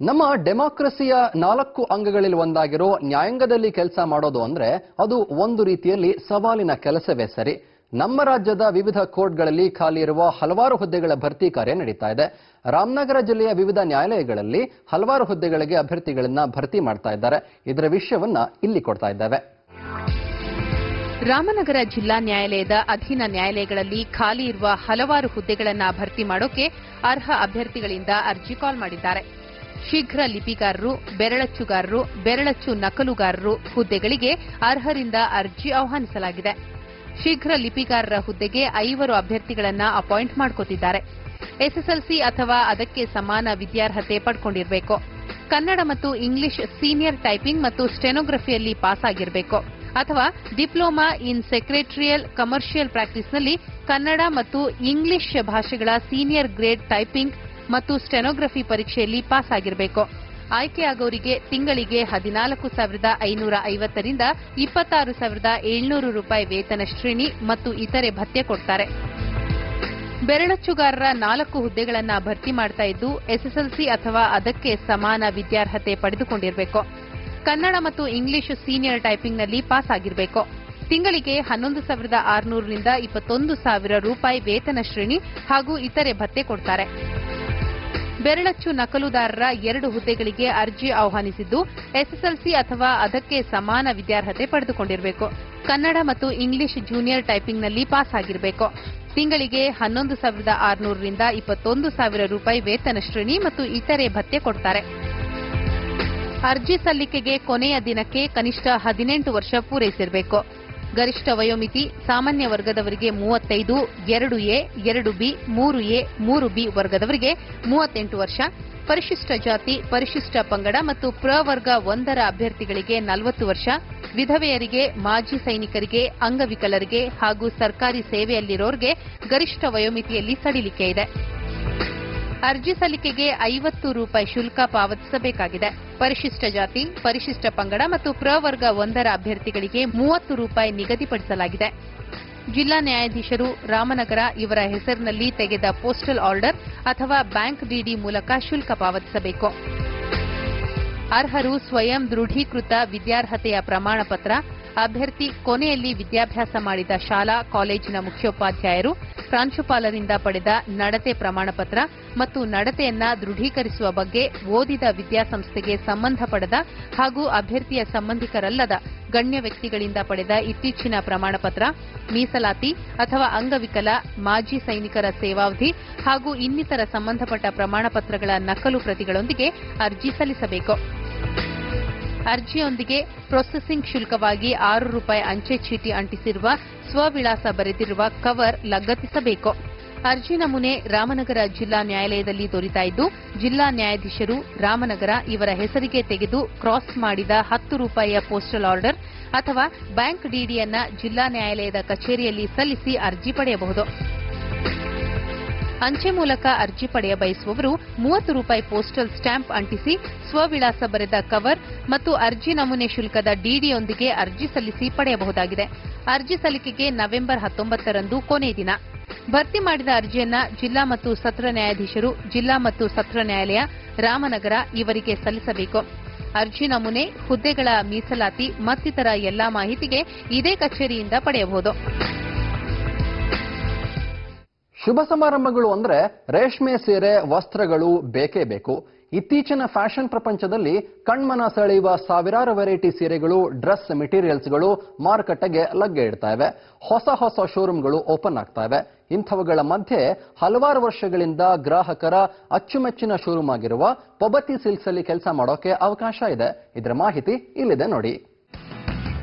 ನಮ್ಮ ಡೆಮಾಕ್ರಸಿಯ 4 ಅಂಗಗಳಲ್ಲಿ ಒಂದಾಗಿರೋ ನ್ಯಾಯಾಂಗದಲ್ಲಿ ಕೆಲಸ ಮಾಡೋದು ಅಂದ್ರೆ ಅದು ಒಂದು ರೀತಿಯಲ್ಲಿ ಸವಾಲಿನ ಕೆಲಸವೇ ಸರಿ. ನಮ್ಮ ರಾಜ್ಯದ ವಿವಿಧ ಕೋರ್ಟ್ಗಳಲ್ಲಿ ಖಾಲಿ ಇರುವ ಹಲವಾರು ಹುದ್ದೆಗಳ ಭರ್ತಿ ಕಾರ್ಯ ನಡೀತಾ ಇದೆ. ರಾಮನಗರ ಜಿಲ್ಲೆಯ ವಿವಿಧ ನ್ಯಾಯಾಲಯಗಳಲ್ಲಿ ಹಲವಾರು ಹುದ್ದೆಗಳಿಗೆ ಅಭ್ಯರ್ಥಿಗಳನ್ನ ಭರ್ತಿ ಮಾಡ್ತಾ ಇದ್ದಾರೆ. ಇದರ ವಿಷಯವನ್ನ ಇಲ್ಲಿ ಕೊಡ್ತಾ ಇದ್ದೇವೆ. ರಾಮನಗರ ಜಿಲ್ಲಾ ನ್ಯಾಯಾಲಯದ ಅಧೀನ ನ್ಯಾಯಾಲಯಗಳಲ್ಲಿ ಖಾಲಿ ಇರುವ ಹಲವಾರು ಹುದ್ದೆಗಳನ್ನು ಭರ್ತಿ ಮಾಡೋಕೆ ಅರ್ಹ ಅಭ್ಯರ್ಥಿಗಳಿಂದ ಅರ್ಜಿ ಕಾಲ್ ಮಾಡಿದ್ದಾರೆ. ಶೀಘ್ರ ಲಿಪಿಗಾರರು, ಬೆರಳಚ್ಚುಗಾರರು, ಬೆರಳಚ್ಚು ನಕಲುಗಾರರು ಹುದ್ದೆಗಳಿಗೆ ಅರ್ಹರಿಂದ ಅರ್ಜಿ ಆಹ್ವಾನಿಸಲಾಗಿದೆ. ಶೀಘ್ರ ಲಿಪಿಗಾರರ ಹುದ್ದೆಗೆ 5 ಅಭ್ಯರ್ಥಿಗಳನ್ನು ಅಪಾಯಿಂಟ್ ಮಾಡಿಕೊಟ್ಟಿದ್ದಾರೆ. ಎಸ್ಎಸ್ಎಲ್ಸಿ ಅಥವಾ ಅದಕ್ಕೆ ಸಮಾನ ವಿದ್ಯಾರ್ಹತೆ ಪಡ್ಕೊಂಡಿರಬೇಕು. ಕನ್ನಡ ಮತ್ತು ಇಂಗ್ಲಿಷ್ ಸೀನಿಯರ್ ಟೈಪಿಂಗ್ ಮತ್ತು ಸ್ಟೆನೋಗ್ರಫಿಯಲ್ಲಿ ಪಾಸ್ ಆಗಿರಬೇಕು ಅಥವಾ ಡಿಪ್ಲೊಮಾ ಇನ್ ಸೆಕ್ರೆಟರಿಯಲ್ ಕಮರ್ಷಿಯಲ್ ಪ್ರಾಕ್ಟೀಸ್ನಲ್ಲಿ ಕನ್ನಡ ಮತ್ತು ಇಂಗ್ಲಿಷ್ ಭಾಷೆಗಳ ಸೀನಿಯರ್ ಗ್ರೇಡ್ ಟೈಪಿಂಗ್ ಮತ್ತು ಸ್ಟೆನೋಗ್ರಫಿ ಪರೀಕ್ಷೆಯಲ್ಲಿ ಪಾಸ್ ಆಗಿರಬೇಕು. ಆಯ್ಕೆಯಾಗುವವರಿಗೆ ತಿಂಗಳಿಗೆ 14,550 ರಿಂದ 26,700 ರೂಪಾಯಿ ವೇತನ ಶ್ರೇಣಿ ಮತ್ತು ಇತರೆ ಭತ್ಯೆ ಕೊಡ್ತಾರೆ. ಬೆರಳಚ್ಚುಗಾರರ 4 ಹುದ್ದೆಗಳನ್ನು ಭರ್ತಿ ಮಾಡ್ತಾ ಇದ್ದು ಎಸ್ಎಸ್ಎಲ್ಸಿ ಅಥವಾ ಅದಕ್ಕೆ ಸಮಾನ ವಿದ್ಯಾರ್ಹತೆ ಪಡೆದುಕೊಂಡಿರಬೇಕು. ಕನ್ನಡ ಮತ್ತು ಇಂಗ್ಲಿಷ್ ಸೀನಿಯರ್ ಟೈಪಿಂಗ್ನಲ್ಲಿ ಪಾಸ್ ಆಗಿರಬೇಕು. ತಿಂಗಳಿಗೆ 11,600 ರಿಂದ 21,000 ರೂಪಾಯಿ ವೇತನ ಶ್ರೇಣಿ ಹಾಗೂ ಇತರೆ ಭತ್ಯೆ ಕೊಡ್ತಾರೆ. ಬೆರಳಚ್ಚು ನಕಲುದಾರರ 2 ಹುದ್ದೆಗಳಿಗೆ ಅರ್ಜಿ ಆಹ್ವಾನಿಸಿದ್ದು ಎಸ್ಎಸ್ಎಲ್ಸಿ ಅಥವಾ ಅದಕ್ಕೆ ಸಮಾನ ವಿದ್ಯಾರ್ಹತೆ ಪಡೆದುಕೊಂಡಿರಬೇಕು. ಕನ್ನಡ ಮತ್ತು ಇಂಗ್ಲಿಷ್ ಜೂನಿಯರ್ ಟೈಪಿಂಗ್ನಲ್ಲಿ ಪಾಸ್ ಆಗಿರಬೇಕು. ತಿಂಗಳಿಗೆ 11,600 ರಿಂದ 21,000 ರೂಪಾಯಿ ವೇತನ ಶ್ರೇಣಿ ಮತ್ತು ಇತರೆ ಭತ್ಯೆ ಕೊಡ್ತಾರೆ. ಅರ್ಜಿ ಸಲ್ಲಿಕೆಗೆ ಕೊನೆಯ ದಿನಕ್ಕೆ ಕನಿಷ್ಠ 18 ವರ್ಷ ಪೂರೈಸಿರಬೇಕು. ಗರಿಷ್ಠ ವಯೋಮಿತಿ ಸಾಮಾನ್ಯ ವರ್ಗದವರಿಗೆ 35, 2A, 2B, 3A, 3B ವರ್ಗದವರಿಗೆ 38 ವರ್ಷ, ಪರಿಶಿಷ್ಟ ಜಾತಿ, ಪರಿಶಿಷ್ಟ ಪಂಗಡ ಮತ್ತು ಪ್ರವರ್ಗ 1ರ ಅಭ್ಯರ್ಥಿಗಳಿಗೆ 40 ವರ್ಷ, ವಿಧವೆಯರಿಗೆ, ಮಾಜಿ ಸೈನಿಕರಿಗೆ, ಅಂಗವಿಕಲರಿಗೆ ಹಾಗೂ ಸರ್ಕಾರಿ ಸೇವೆಯಲ್ಲಿರೋರಿಗೆ ಗರಿಷ್ಠ ವಯೋಮಿತಿಯಲ್ಲಿ ಸಡಿಲಿಕೆ ಇದೆ. ಅರ್ಜಿ ಸಲ್ಲಿಕೆಗೆ 50 ರೂಪಾಯಿ ಶುಲ್ಕ ಪಾವತಿಸಬೇಕಾಗಿದೆ. ಪರಿಶಿಷ್ಟ ಜಾತಿ, ಪರಿಶಿಷ್ಟ ಪಂಗಡ ಮತ್ತು ಪ್ರವರ್ಗ 1ರ ಅಭ್ಯರ್ಥಿಗಳಿಗೆ 30 ರೂಪಾಯಿ ನಿಗದಿಪಡಿಸಲಾಗಿದೆ. ಜಿಲ್ಲಾ ನ್ಯಾಯಾಧೀಶರು ರಾಮನಗರ ಇವರ ಹೆಸರಿನಲ್ಲಿ ತೆಗೆದ ಪೋಸ್ಟಲ್ ಆರ್ಡರ್ ಅಥವಾ ಬ್ಯಾಂಕ್ ಡಿಡಿ ಮೂಲಕ ಶುಲ್ಕ ಪಾವತಿಸಬೇಕು. ಅರ್ಹರು ಸ್ವಯಂ ದೃಢೀಕೃತ ವಿದ್ಯಾರ್ಹತೆಯ ಪ್ರಮಾಣ ಪತ್ರ, ಅಭ್ಯರ್ಥಿ ಕೊನೆಯಲ್ಲಿ ವಿದ್ಯಾಭ್ಯಾಸ ಮಾಡಿದ ಶಾಲಾ ಕಾಲೇಜಿನ ಮುಖ್ಯೋಪಾಧ್ಯಾಯರು, ಪ್ರಾಂಶುಪಾಲರಿಂದ ಪಡೆದ ನಡತೆ ಪ್ರಮಾಣ ಪತ್ರ ಮತ್ತು ನಡತೆಯನ್ನ ದೃಢೀಕರಿಸುವ ಬಗ್ಗೆ ಓದಿದ ವಿದ್ಯಾಸಂಸ್ಥೆಗೆ ಸಂಬಂಧಪಡದ ಹಾಗೂ ಅಭ್ಯರ್ಥಿಯ ಸಂಬಂಧಿಕರಲ್ಲದ ಗಣ್ಯ ವ್ಯಕ್ತಿಗಳಿಂದ ಪಡೆದ ಇತ್ತೀಚಿನ ಪ್ರಮಾಣ ಪತ್ರ, ಮೀಸಲಾತಿ ಅಥವಾ ಅಂಗವಿಕಲ, ಮಾಜಿ ಸೈನಿಕರ ಸೇವಾವಧಿ ಹಾಗೂ ಇನ್ನಿತರ ಸಂಬಂಧಪಟ್ಟ ಪ್ರಮಾಣ ಪತ್ರಗಳ ನಕಲು ಪ್ರತಿಗಳೊಂದಿಗೆ ಅರ್ಜಿ ಸಲ್ಲಿಸಬೇಕು. ಅರ್ಜಿಯೊಂದಿಗೆ ಪ್ರೊಸೆಸಿಂಗ್ ಶುಲ್ಕವಾಗಿ 6 ರೂಪಾಯಿ ಅಂಚೆ ಚೀಟಿ ಅಂಟಿಸಿರುವ ಸ್ವವಿಳಾಸ ಬರೆದಿರುವ ಕವರ್ ಲಗತ್ತಿಸಬೇಕು. ಅರ್ಜಿ ನಮೂನೆ ರಾಮನಗರ ಜಿಲ್ಲಾ ನ್ಯಾಯಾಲಯದಲ್ಲಿ ದೊರೆತಾ ಇದ್ದು ಜಿಲ್ಲಾ ನ್ಯಾಯಾಧೀಶರು ರಾಮನಗರ ಇವರ ಹೆಸರಿಗೆ ತೆಗೆದು ಕ್ರಾಸ್ ಮಾಡಿದ 10 ರೂಪಾಯಿಯ ಪೋಸ್ಟಲ್ ಆರ್ಡರ್ ಅಥವಾ ಬ್ಯಾಂಕ್ ಡಿಡಿಯನ್ನ ಜಿಲ್ಲಾ ನ್ಯಾಯಾಲಯದ ಕಚೇರಿಯಲ್ಲಿ ಸಲ್ಲಿಸಿ ಅರ್ಜಿ ಪಡೆಯಬಹುದು. ಅಂಚೆ ಮೂಲಕ ಅರ್ಜಿ ಪಡೆಯ ಬಯಸುವವರು 30 ರೂಪಾಯಿ ಪೋಸ್ಟಲ್ ಸ್ಟ್ಯಾಂಪ್ ಅಂಟಿಸಿ ಸ್ವವಿಳಾಸ ಬರೆದ ಕವರ್ ಮತ್ತು ಅರ್ಜಿ ನಮೂನೆ ಶುಲ್ಕದ ಡಿಡಿಯೊಂದಿಗೆ ಅರ್ಜಿ ಸಲ್ಲಿಸಿ ಪಡೆಯಬಹುದಾಗಿದೆ. ಅರ್ಜಿ ಸಲ್ಲಿಕೆಗೆ ನವೆಂಬರ್ 19ರಂದು ಕೊನೆ ದಿನ. ಭರ್ತಿ ಮಾಡಿದ ಅರ್ಜಿಯನ್ನ ಜಿಲ್ಲಾ ಮತ್ತು ಸತ್ರ ನ್ಯಾಯಾಧೀಶರು, ಜಿಲ್ಲಾ ಮತ್ತು ಸತ್ರ ನ್ಯಾಯಾಲಯ ರಾಮನಗರ ಇವರಿಗೆ ಸಲ್ಲಿಸಬೇಕು. ಅರ್ಜಿ ನಮೂನೆ, ಹುದ್ದೆಗಳ ಮೀಸಲಾತಿ ಮತ್ತಿತರ ಎಲ್ಲಾ ಮಾಹಿತಿಗೆ ಇದೇ ಕಚೇರಿಯಿಂದ ಪಡೆಯಬಹುದು. ಶುಭ ಸಮಾರಂಭಗಳು ಅಂದ್ರೆ ರೇಷ್ಮೆ ಸೀರೆ, ವಸ್ತ್ರಗಳು ಬೇಕೇ ಬೇಕು. ಇತ್ತೀಚಿನ ಫ್ಯಾಷನ್ ಪ್ರಪಂಚದಲ್ಲಿ ಕಣ್ಮನ ಸೆಳೆಯುವ ಸಾವಿರಾರು ವೆರೈಟಿ ಸೀರೆಗಳು, ಡ್ರೆಸ್ ಮೆಟೀರಿಯಲ್ಸ್ಗಳು ಮಾರುಕಟ್ಟೆಗೆ ಲಗ್ಗೆ ಇಡ್ತಾ ಇವೆ. ಹೊಸ ಹೊಸ ಶೋರೂಮ್ಗಳು ಓಪನ್ ಆಗ್ತಾ ಇವೆ. ಇಂಥವುಗಳ ಮಧ್ಯೆ ಹಲವಾರು ವರ್ಷಗಳಿಂದ ಗ್ರಾಹಕರ ಅಚ್ಚುಮೆಚ್ಚಿನ ಶೋರೂಮ್ ಆಗಿರುವ ಪೊಬತಿ ಸಿಲ್ಕ್ಸ್ ಅಲ್ಲಿ ಕೆಲಸ ಮಾಡೋಕೆ ಅವಕಾಶ ಇದೆ. ಇದರ ಮಾಹಿತಿ ಇಲ್ಲಿದೆ ನೋಡಿ.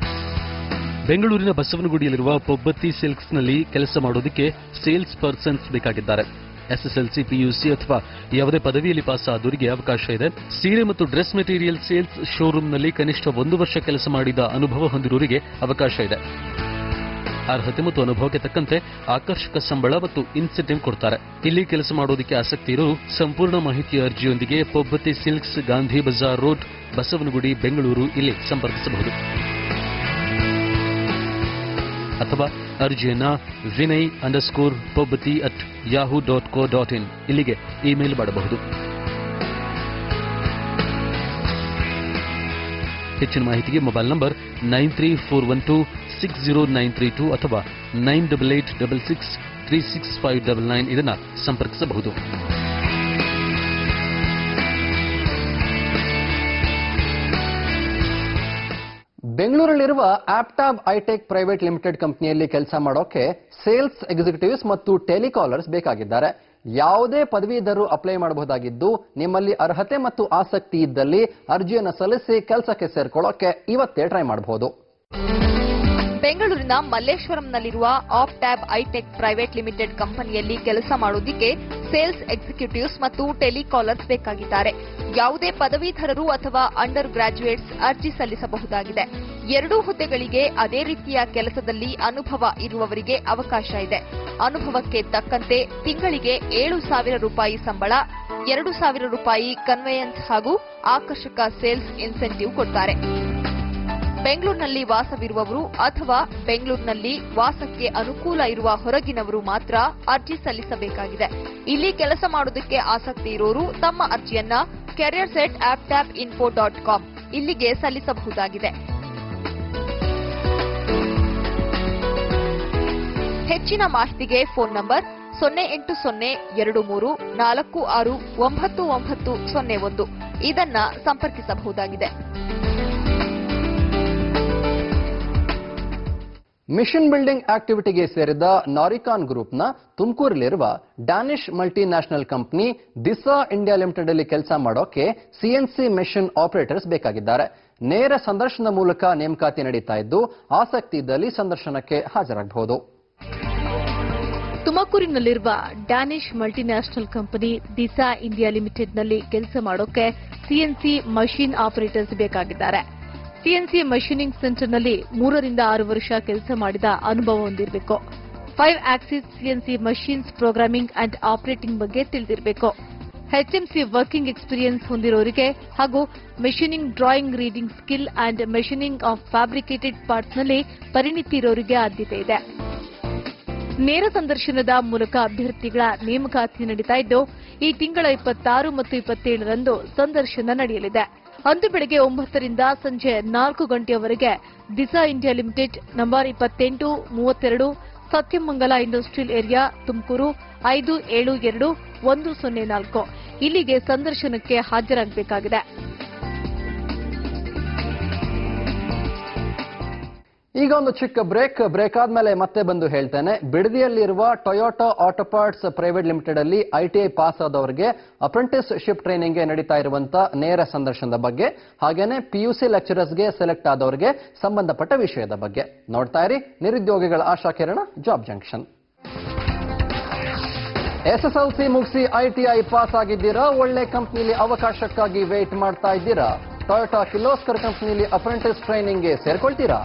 ಬೆಂಗಳೂರಿನ ಬಸವನಗುಡಿಯಲ್ಲಿರುವ ಪೊಬ್ಬತ್ತಿ ಸಿಲ್ಕ್ಸ್ನಲ್ಲಿ ಕೆಲಸ ಮಾಡೋದಕ್ಕೆ ಸೇಲ್ಸ್ ಪರ್ಸನ್ಸ್ ಬೇಕಾಗಿದ್ದಾರೆ. ಎಸ್ಎಸ್ಎಲ್ಸಿ, ಪಿಯುಸಿ ಅಥವಾ ಯಾವುದೇ ಪದವಿಯಲ್ಲಿ ಪಾಸ್ ಆದವರಿಗೆ ಅವಕಾಶ ಇದೆ. ಸೀರೆ ಮತ್ತು ಡ್ರೆಸ್ ಮೆಟೀರಿಯಲ್ ಸೇಲ್ಸ್ ಶೋರೂಮ್ನಲ್ಲಿ ಕನಿಷ್ಠ 1 ವರ್ಷ ಕೆಲಸ ಮಾಡಿದ ಅನುಭವ ಹೊಂದಿರುವವರಿಗೆ ಅವಕಾಶ ಇದೆ. ಅರ್ಹತೆ ಮತ್ತು ಅನುಭವಕ್ಕೆ ತಕ್ಕಂತೆ ಆಕರ್ಷಕ ಸಂಬಳ ಮತ್ತು ಇನ್ಸೆಂಟಿವ್ ಕೊಡ್ತಾರೆ. ಇಲ್ಲಿ ಕೆಲಸ ಮಾಡೋದಕ್ಕೆ ಆಸಕ್ತಿ ಇರೋರು ಸಂಪೂರ್ಣ ಮಾಹಿತಿಯ ಅರ್ಜಿಯೊಂದಿಗೆ ಪೊಬ್ಬತ್ತಿ ಸಿಲ್ಕ್ಸ್, ಗಾಂಧಿ ಬಜಾರ್ ರೋಡ್, ಬಸವನಗುಡಿ, ಬೆಂಗಳೂರು ಇಲ್ಲಿ ಸಂಪರ್ಕಿಸಬಹುದು. ಅಥವಾ ಅರ್ಜಿಯನ್ನ vinay_pobati@yahoo.co.in ಇಲ್ಲಿಗೆ ಇಮೇಲ್ ಮಾಡಬಹುದು. ಹೆಚ್ಚಿನ ಮಾಹಿತಿಗೆ ಮೊಬೈಲ್ ನಂಬರ್ 9341260932 ಅಥವಾ 9886636599 ಇದನ್ನು ಸಂಪರ್ಕಿಸಬಹುದು. ಬೆಂಗಳೂರಲ್ಲಿರುವ ಆಪ್ಟ್ಯಾಬ್ ಐಟೆಕ್ ಪ್ರೈವೇಟ್ ಲಿಮಿಟೆಡ್ ಕಂಪನಿಯಲ್ಲಿ ಕೆಲಸ ಮಾಡೋಕೆ ಸೇಲ್ಸ್ ಎಕ್ಸಿಕ್ಯೂಟಿವ್ಸ್ ಮತ್ತು ಟೆಲಿಕಾಲರ್ಸ್ ಬೇಕಾಗಿದ್ದಾರೆ. ಯಾವುದೇ ಪದವೀಧರರು ಅಪ್ಲೈ ಮಾಡಬಹುದಾಗಿದ್ದು, ನಿಮ್ಮಲ್ಲಿ ಅರ್ಹತೆ ಮತ್ತು ಆಸಕ್ತಿ ಇದ್ದಲ್ಲಿ ಅರ್ಜಿಯನ್ನು ಸಲ್ಲಿಸಿ ಕೆಲಸಕ್ಕೆ ಸೇರ್ಕೊಳ್ಳೋಕೆ ಇವತ್ತೇ ಟ್ರೈ ಮಾಡಬಹುದು. ಬೆಂಗಳೂರಿನ ಮಲ್ಲೇಶ್ವರಂನಲ್ಲಿರುವ ಆಪ್ಟ್ಯಾಬ್ ಐಟೆಕ್ ಪ್ರೈವೇಟ್ ಲಿಮಿಟೆಡ್ ಕಂಪನಿಯಲ್ಲಿ ಕೆಲಸ ಮಾಡುವುದಕ್ಕೆ ಸೇಲ್ಸ್ ಎಕ್ಸಿಕ್ಯೂಟಿವ್ಸ್ ಮತ್ತು ಟೆಲಿಕಾಲರ್ಸ್ ಬೇಕಾಗಿದ್ದಾರೆ. ಯಾವುದೇ ಪದವೀಧರರು ಅಥವಾ ಅಂಡರ್ ಗ್ರಾಜ್ಯುಯೇಟ್ಸ್ ಅರ್ಜಿ ಸಲ್ಲಿಸಬಹುದಾಗಿದೆ. ಎರಡೂ ಹುದ್ದೆಗಳಿಗೆ ಅದೇ ರೀತಿಯ ಕೆಲಸದಲ್ಲಿ ಅನುಭವ ಇರುವವರಿಗೆ ಅವಕಾಶ ಇದೆ. ಅನುಭವಕ್ಕೆ ತಕ್ಕಂತೆ ತಿಂಗಳಿಗೆ 7,000 ರೂಪಾಯಿ ಸಂಬಳ, 2,000 ರೂಪಾಯಿ ಕನ್ವೇಯನ್ಸ್ ಹಾಗೂ ಆಕರ್ಷಕ ಸೇಲ್ಸ್ ಇನ್ಸೆಂಟಿವ್ ಕೊಡ್ತಾರೆ. ಬೆಂಗಳೂರಿನಲ್ಲಿ ವಾಸವಿರುವವರು ಅಥವಾ ಬೆಂಗಳೂರಿನಲ್ಲಿ ವಾಸಕ್ಕೆ ಅನುಕೂಲ ಇರುವ ಹೊರಗಿನವರು ಮಾತ್ರ ಅರ್ಜಿ ಸಲ್ಲಿಸಬೇಕಾಗಿದೆ. ಇಲ್ಲಿ ಕೆಲಸ ಮಾಡುವುದಕ್ಕೆ ಆಸಕ್ತಿ ಇರೋರು ತಮ್ಮ ಅರ್ಜಿಯನ್ನ careers@aptabinfo.com ಇಲ್ಲಿಗೆ ಸಲ್ಲಿಸಬಹುದಾಗಿದೆ. ಹೆಚ್ಚಿನ ಮಾಹಿತಿಗೆ ಫೋನ್ ನಂಬರ್ 08023469901 ಇದನ್ನ ಸಂಪರ್ಕಿಸಬಹುದಾಗಿದೆ. ಮಿಷನ್ ಬಿಲ್ಡಿಂಗ್ ಆಕ್ಟಿವಿಟಿಗೆ ಸೇರಿದ ನಾರಿಕಾನ್ ಗ್ರೂಪ್ನ ತುಮಕೂರಲ್ಲಿರುವ Danish multinational company DISA India Limited ಅಲ್ಲಿ ಕೆಲಸ ಮಾಡೋಕೆ ಸಿಎನ್ಸಿ ಮೆಷಿನ್ ಆಪರೇಟರ್ಸ್ ಬೇಕಾಗಿದ್ದಾರೆ. ನೇರ ಸಂದರ್ಶನದ ಮೂಲಕ ನೇಮಕಾತಿ ನಡೀತಾ ಇದ್ದು, ಆಸಕ್ತಿ ಇದ್ದಲ್ಲಿ ಸಂದರ್ಶನಕ್ಕೆ ಹಾಜರಾಗಬಹುದು. ತುಮಕೂರಿನಲ್ಲಿರುವ Danish multinational company DISA India ಲಿಮಿಟೆಡ್ನಲ್ಲಿ ಕೆಲಸ ಮಾಡೋಕೆ CNC machine operators ಬೇಕಾಗಿದ್ದಾರೆ. CNC machining ಸೆಂಟರ್ನಲ್ಲಿ 3 ರಿಂದ 6 ವರ್ಷ ಕೆಲಸ ಮಾಡಿದ ಅನುಭವ ಹೊಂದಿರಬೇಕು. 5 axis CNC machines programming and operating ಬಗ್ಗೆ ತಿಳಿದಿರಬೇಕು. ಎಚ್ಎಂಸಿ ವರ್ಕಿಂಗ್ ಎಕ್ಸ್ಪೀರಿಯನ್ಸ್ ಹೊಂದಿರೋರಿಗೆ ಹಾಗೂ machining drawing reading skill and machining of fabricated ಪಾರ್ಟ್ಸ್ನಲ್ಲಿ ಪರಿಣಿತಿ ಇರೋರಿಗೆ ಆದ್ಯತೆ ಇದೆ. ನೇರ ಸಂದರ್ಶನದ ಮೂಲಕ ಅಭ್ಯರ್ಥಿಗಳ ನೇಮಕಾತಿ ನಡೀತಾ ಇದ್ದು, ಈ ತಿಂಗಳ 26 ಮತ್ತು 27ರಂದು ಸಂದರ್ಶನ ನಡೆಯಲಿದೆ. ಅಂದು ಬೆಳಗ್ಗೆ 9 ರಿಂದ ಸಂಜೆ 4 ಗಂಟೆಯವರೆಗೆ DISA India Limited number 2832 Sathyamangala industrial area, Tumakuru 572104 ಇಲ್ಲಿಗೆ ಸಂದರ್ಶನಕ್ಕೆ ಹಾಜರಾಗಬೇಕಾಗಿದೆ. ಈಗ ಒಂದು ಚಿಕ್ಕ ಬ್ರೇಕ್ ಆದ್ಮೇಲೆ ಮತ್ತೆ ಬಂದು ಹೇಳ್ತೇನೆ. ಬಿಡದಿಯಲ್ಲಿರುವ Toyota auto parts private limited ಅಲ್ಲಿ ಐಟಿಐ ಪಾಸ್ ಆದವರಿಗೆ ಅಪ್ರೆಂಟಿಸ್ಶಿಪ್ ಟ್ರೈನಿಂಗ್ಗೆ ನಡೀತಾ ಇರುವಂತಹ ನೇರ ಸಂದರ್ಶನದ ಬಗ್ಗೆ, ಹಾಗೇನೆ ಪಿಯುಸಿ ಲೆಕ್ಚರರ್ಸ್ಗೆ ಸೆಲೆಕ್ಟ್ ಆದವರಿಗೆ ಸಂಬಂಧಪಟ್ಟ ವಿಷಯದ ಬಗ್ಗೆ ನೋಡ್ತಾ ಇರಿ. ನಿರುದ್ಯೋಗಿಗಳ Asha Kirana job junction. SSLC ಮುಗಿಸಿ ಐಟಿಐ ಪಾಸ್ ಆಗಿದ್ದೀರಾ? ಒಳ್ಳೆ ಕಂಪನಿಲಿ ಅವಕಾಶಕ್ಕಾಗಿ ವೇಟ್ ಮಾಡ್ತಾ ಇದ್ದೀರಾ? ಟೊಯೋಟಾ ಕಿರ್ಲೋಸ್ಕರ್ ಕಂಪನಿಲಿ ಅಪ್ರೆಂಟಿಸ್ ಟ್ರೈನಿಂಗ್ಗೆ ಸೇರ್ಕೊಳ್ತೀರಾ?